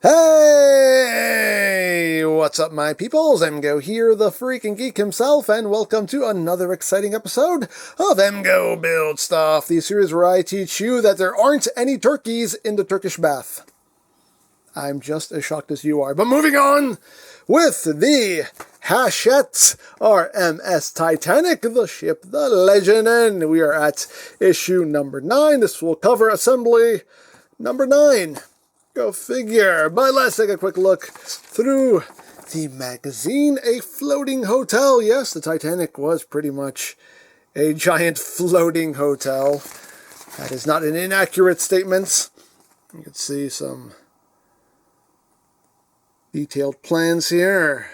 Hey! What's up, my peoples? EmGo here, the freaking geek himself, and welcome to another exciting episode of EmGo Build Stuff, the series where I teach you that there aren't any turkeys in the Turkish bath. I'm just as shocked as you are. But moving on with the Hachette R.M.S. Titanic, the ship, the legend, and we are at issue number 9. This will cover assembly number 9. Go figure. But let's take a quick look through the magazine. A floating hotel. Yes, the Titanic was pretty much a giant floating hotel. That is not an inaccurate statement. You can see some detailed plans here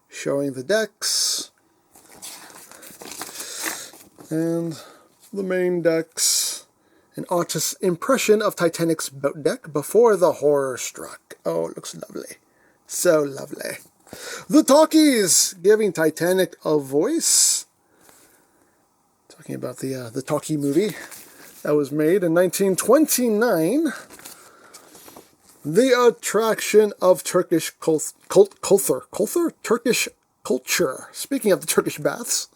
showing the decks and the main decks. An artist's impression of Titanic's boat deck before the horror struck. Oh, it looks lovely. So lovely. The talkies, giving Titanic a voice. Talking about the talkie movie that was made in 1929. The attraction of Turkish culture. Turkish culture. Speaking of the Turkish baths,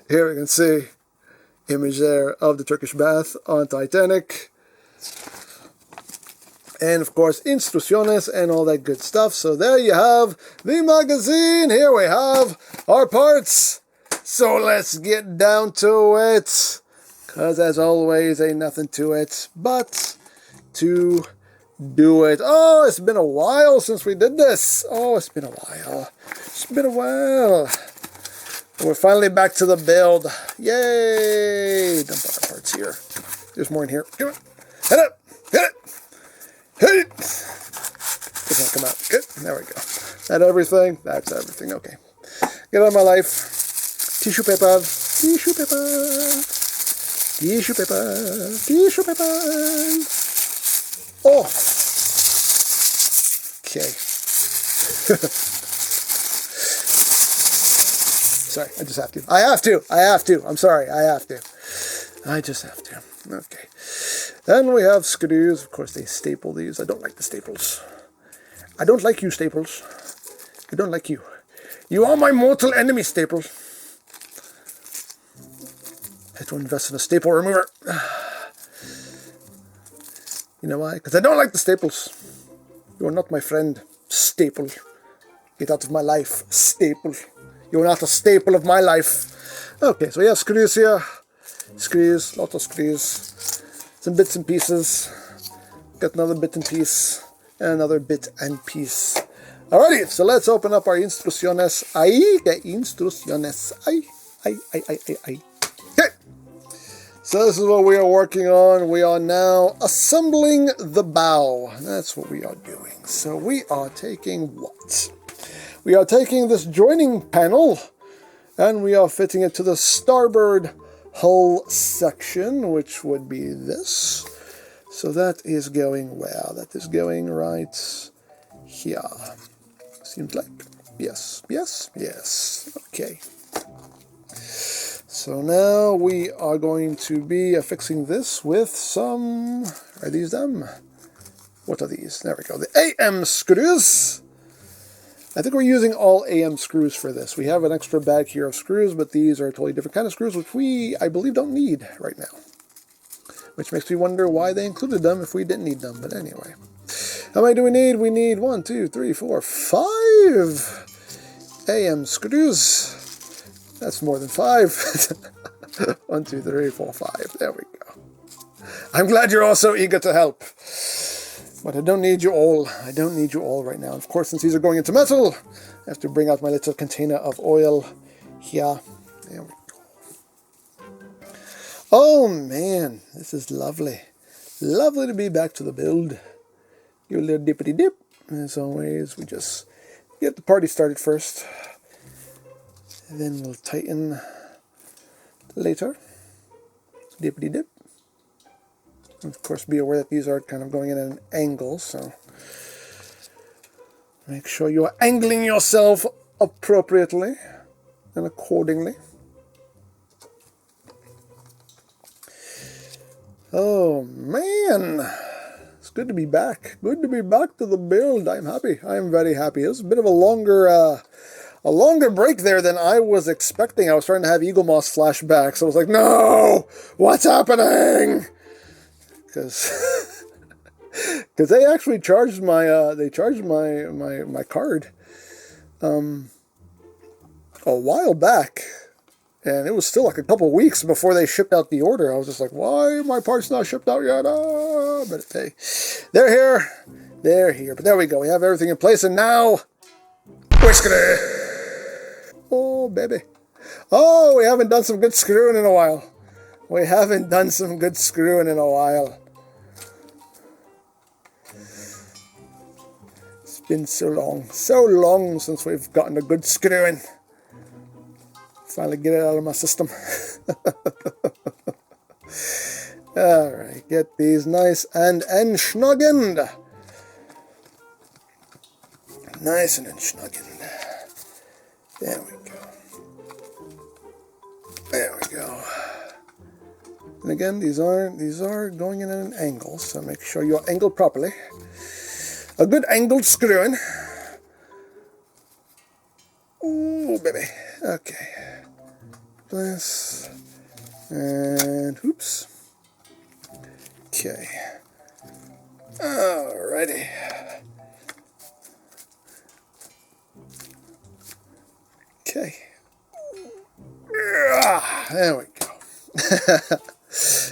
here we can see image there of the Turkish bath on Titanic. And of course, instrucciones and all that good stuff. So there you have the magazine. Here we have our parts. So let's get down to it. Because as always, ain't nothing to it but to do it. Oh, it's been a while since we did this. Oh, it's been a while. It's been a while. We're finally back to the build. Yay! Dump our parts here. There's more in here. Come on. Hit it! Hit it! Hit it! Doesn't come out. Good. There we go. That everything? That's everything. Okay. Get out of my life. Tissue paper. Tissue paper. Tissue paper. Tissue paper. Oh! Okay. Sorry, I just have to. I have to. I'm sorry, I have to. I just have to. Okay. Then we have screws. Of course, they staple these. I don't like the staples. I don't like you, staples. I don't like you. You are my mortal enemy, staples. I have to invest in a staple remover. You know why? Because I don't like the staples. You are not my friend, staple. Get out of my life, staple. You're not a staple of my life. Okay, so we have screws here. Screws, lots of screws. Some bits and pieces. Got another bit and piece. And another bit and piece. Alrighty, so let's open up our instrucciones. Okay, instrucciones. Okay. So this is what we are working on. We are now assembling the bow. That's what we are doing. So we are taking what? We are taking this joining panel and we are fitting it to the starboard hull section, which would be this. So that is going where? That is going right here. Seems like. Yes, yes, yes. Okay. So now we are going to be affixing this with some... Are these them? What are these? There we go. The AM screws. I think we're using all AM screws for this. We have an extra bag here of screws, but these are a totally different kind of screws, which I believe, don't need right now. Which makes me wonder why they included them if we didn't need them. But anyway. How many do we need? We need 1, 2, 3, 4, 5 AM screws. That's more than 5. 1, 2, 3, 4, 5. There we go. I'm glad you're all so eager to help. But I don't need you all. I don't need you all right now. Of course, since these are going into metal, I have to bring out my little container of oil here. There we go. Oh, man. This is lovely. Lovely to be back to the build. Give a little dippity dip. As always, we just get the party started first. And then we'll tighten later. Dippity dip. And of course, be aware that these are kind of going in at an angle, so make sure you are angling yourself appropriately and accordingly. Oh man, good to be back. Good to be back to the build. I'm happy. I am very happy. It was a bit of a longer break there than I was expecting. I was starting to have Eagle Moss flashbacks. I was like, no, what's happening? Because they actually charged my my card a while back. And it was still like a couple weeks before they shipped out the order. I was just like, why are my parts not shipped out yet? Ah, but hey, they're here. They're here. But there we go. We have everything in place. And now, whiskey. Oh, baby. Oh, we haven't done some good screwing in a while. We haven't done some good screwing in a while. It's been so long since we've gotten a good screwing. Finally get it out of my system. Alright, get these nice and enschnuggened. Nice and enschnuggened. There we go. There we go. And again, these are going in at an angle, so make sure you're angled properly. A good angled screwing. Ooh, baby. Okay. This. And oops. Okay. Alrighty. Okay. There we go.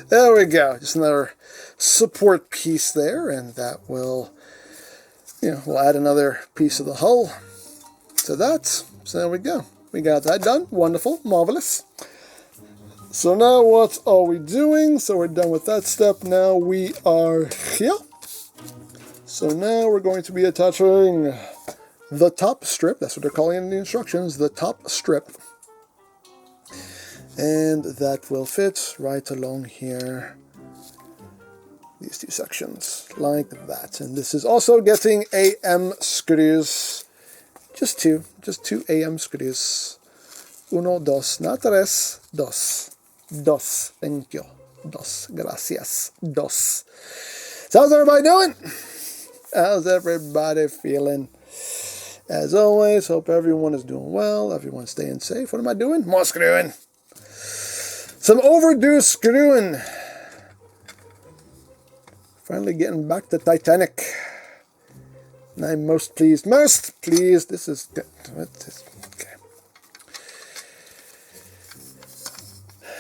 There we go. Just another support piece there, and that will, we'll add another piece of the hull to that. So there we go. We got that done. Wonderful. Marvelous. So now what are we doing? So we're done with that step. Now we are here. So now we're going to be attaching the top strip. That's what they're calling it in the instructions. The top strip. And that will fit right along here. These two sections. Like that. And this is also getting AM screws. Just two AM screws. Uno, dos, not tres, dos. Dos, thank you. Dos, gracias. Dos. So how's everybody doing? How's everybody feeling? As always, hope everyone is doing well. Everyone's staying safe. What am I doing? More screwing. Some overdue screwing. Finally getting back to Titanic. And I'm most pleased. Most pleased. This is good. Okay.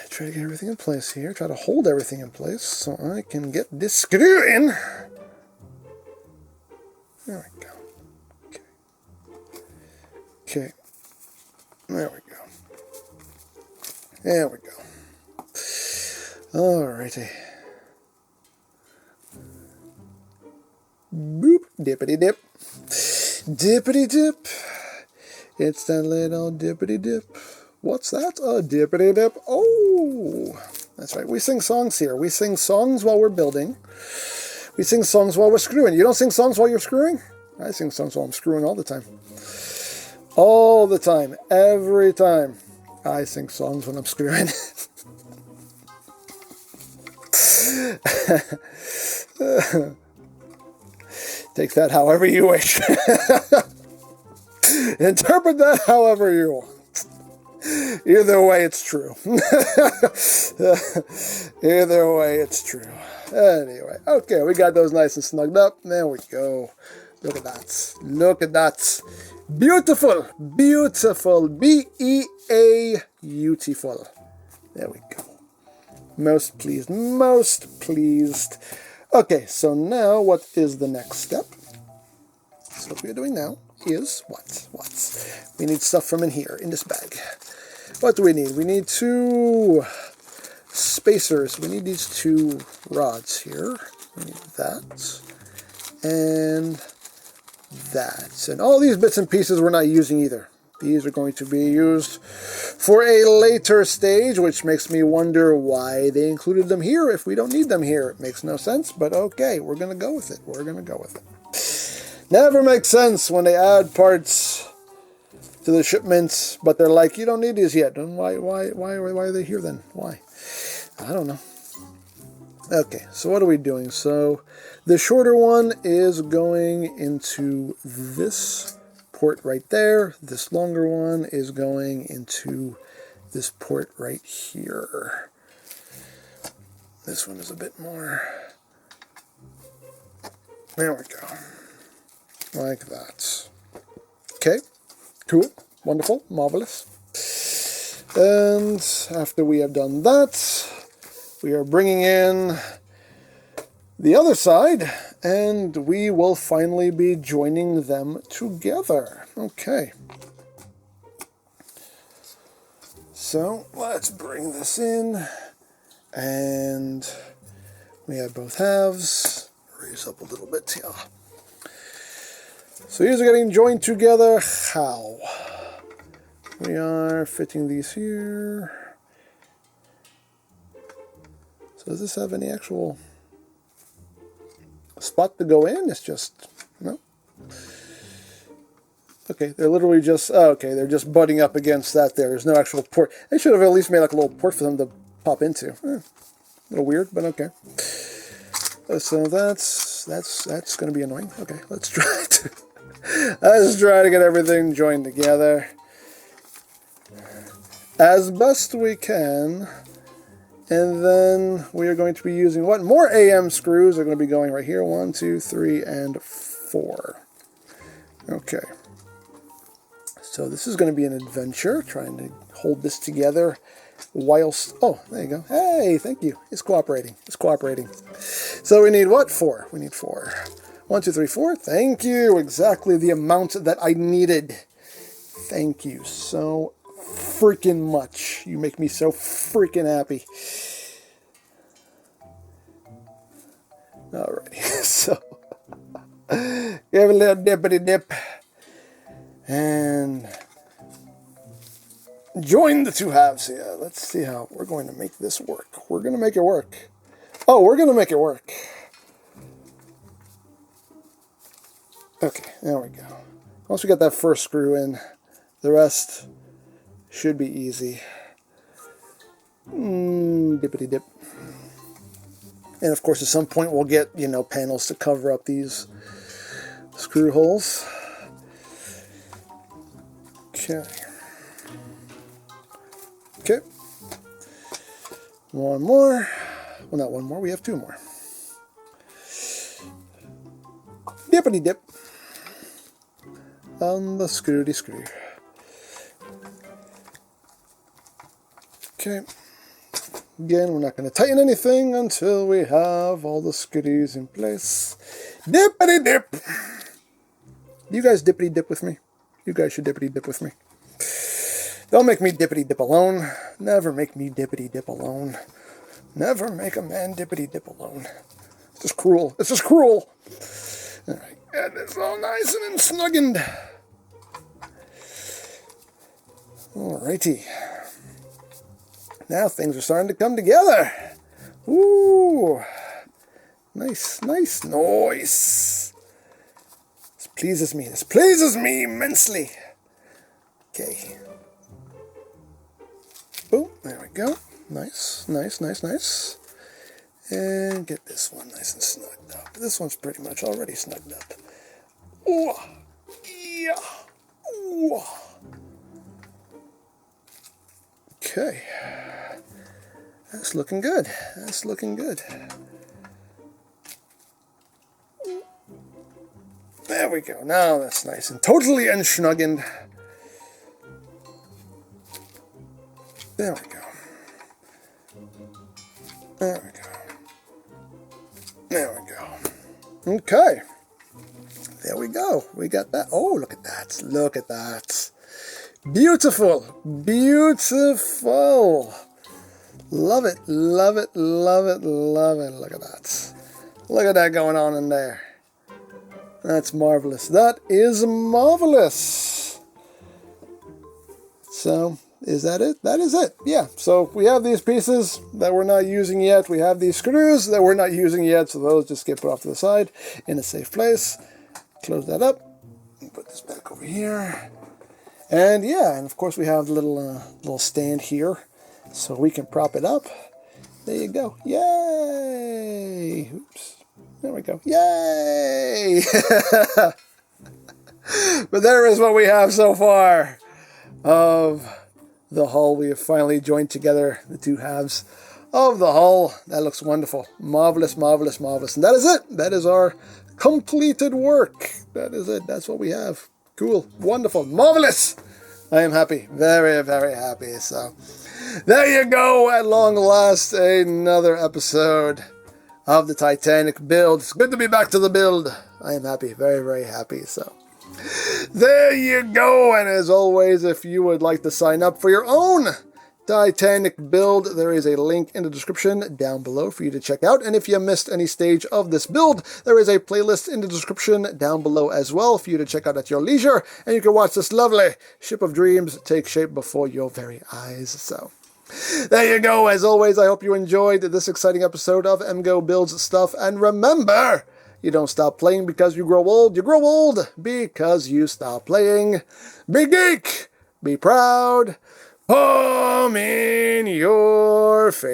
Try to get everything in place here. Try to hold everything in place so I can get this screw in. There we go. Okay. Okay. There we go. There we go. Alrighty. Boop. Dippity dip. Dippity dip. It's that little dippity dip. What's that? A dippity dip. Oh, that's right. We sing songs here. We sing songs while we're building. We sing songs while we're screwing. You don't sing songs while you're screwing? I sing songs while I'm screwing all the time. All the time. Every time. I sing songs when I'm screwing. Take that however you wish. Interpret that however you want. Either way, it's true. Either way, it's true. Anyway, okay, we got those nice and snugged up. There we go. Look at that. Look at that. Beautiful. Beautiful. B-E-A-beautiful. There we go. Most pleased. Most pleased. Okay, so now what is the next step? So what we're doing now is what? We need stuff from in here, in this bag. What do we need? We need two spacers. We need these two rods here. We need that. And that. And all these bits and pieces we're not using either. These are going to be used for a later stage, which makes me wonder why they included them here if we don't need them here. It makes no sense, but okay, we're going to go with it. We're going to go with it. Never makes sense when they add parts to the shipments, but they're like, you don't need these yet. And why are they here then? Why? I don't know. Okay, so what are we doing? So the shorter one is going into this port right there. This longer one is going into this port right here. This one is a bit more. There we go. Like that. Okay, cool, wonderful, marvelous. And after we have done that, we are bringing in the other side, and we will finally be joining them together. Okay. So let's bring this in, and we have both halves. Raise up a little bit here. So these are getting joined together. How? We are fitting these here. So does this have any actual spot to go in? It's just, no. Okay, they're literally just, oh, okay, they're just butting up against that there. There's no actual port. They should have at least made like a little port for them to pop into. A little weird, but okay. So that's going to be annoying. Okay, let's try to get everything joined together as best we can. And then we are going to be using what? More AM screws are going to be going right here. 1, 2, 3, and 4. Okay. So this is going to be an adventure, trying to hold this together whilst... Oh, there you go. Hey, thank you. It's cooperating. It's cooperating. So we need what? 4. We need 4. 1, 2, 3, 4. Thank you. Exactly the amount that I needed. Thank you so freaking much. You make me so freaking happy. Alrighty, so give a little dippity dip and join the two halves here. Let's see how we're going to make this work. We're going to make it work. Oh, we're going to make it work. Okay, there we go. Once we got that first screw in, the rest should be easy. Dippity dip. And of course, at some point, we'll get, you know, panels to cover up these screw holes. Okay. Okay. One more. Well, not one more. We have 2 more. Dippity dip. On the screwy screw. Okay. Again, we're not going to tighten anything until we have all the screws in place. Dippity dip! You guys dippity dip with me? You guys should dippity dip with me. Don't make me dippity dip alone. Never make me dippity dip alone. Never make a man dippity dip alone. It's just cruel. It's just cruel. Alright, get this all nice and snuggened. Alrighty. Now things are starting to come together. Ooh. Nice, nice, nice. This pleases me. This pleases me immensely. Okay. Boom. There we go. Nice, nice, nice, nice. And get this one nice and snugged up. This one's pretty much already snugged up. Ooh. Yeah. Ooh. Okay. That's looking good. That's looking good. There we go. Now that's nice and totally unsnuggened. There we go. There we go. There we go. Okay. There we go. We got that. Oh, look at that. Look at that. Beautiful. Beautiful. Love it. Love it. Love it. Love it. Look at that. Look at that going on in there. That's marvelous. That is marvelous. So, is that it? That is it. Yeah. So, we have these pieces that we're not using yet. We have these screws that we're not using yet. So, those just get put off to the side in a safe place. Close that up. Put this back over here. And yeah, and of course we have the little stand here, so we can prop it up There you go. Yay! Oops. There we go. Yay! But there is what we have so far of the hull. We have finally joined together the two halves of the hull. That looks wonderful. Marvelous, marvelous, marvelous. And that is it. That is our completed work. That is it. That's what we have. Cool. Wonderful. Marvelous. I am happy. Very, very happy. So there you go. At long last, another episode of the Titanic build. It's good to be back to the build. I am happy. Very, very happy. So there you go. And as always, if you would like to sign up for your own Titanic build, there is a link in the description down below for you to check out. And if you missed any stage of this build, there is a playlist in the description down below as well for you to check out at your leisure. And you can watch this lovely ship of dreams take shape before your very eyes. So there you go. As always, I hope you enjoyed this exciting episode of EmGo Builds Stuff. And remember, you don't stop playing because you grow old. You grow old because you stop playing. Be geek. Be proud. Palm in your face.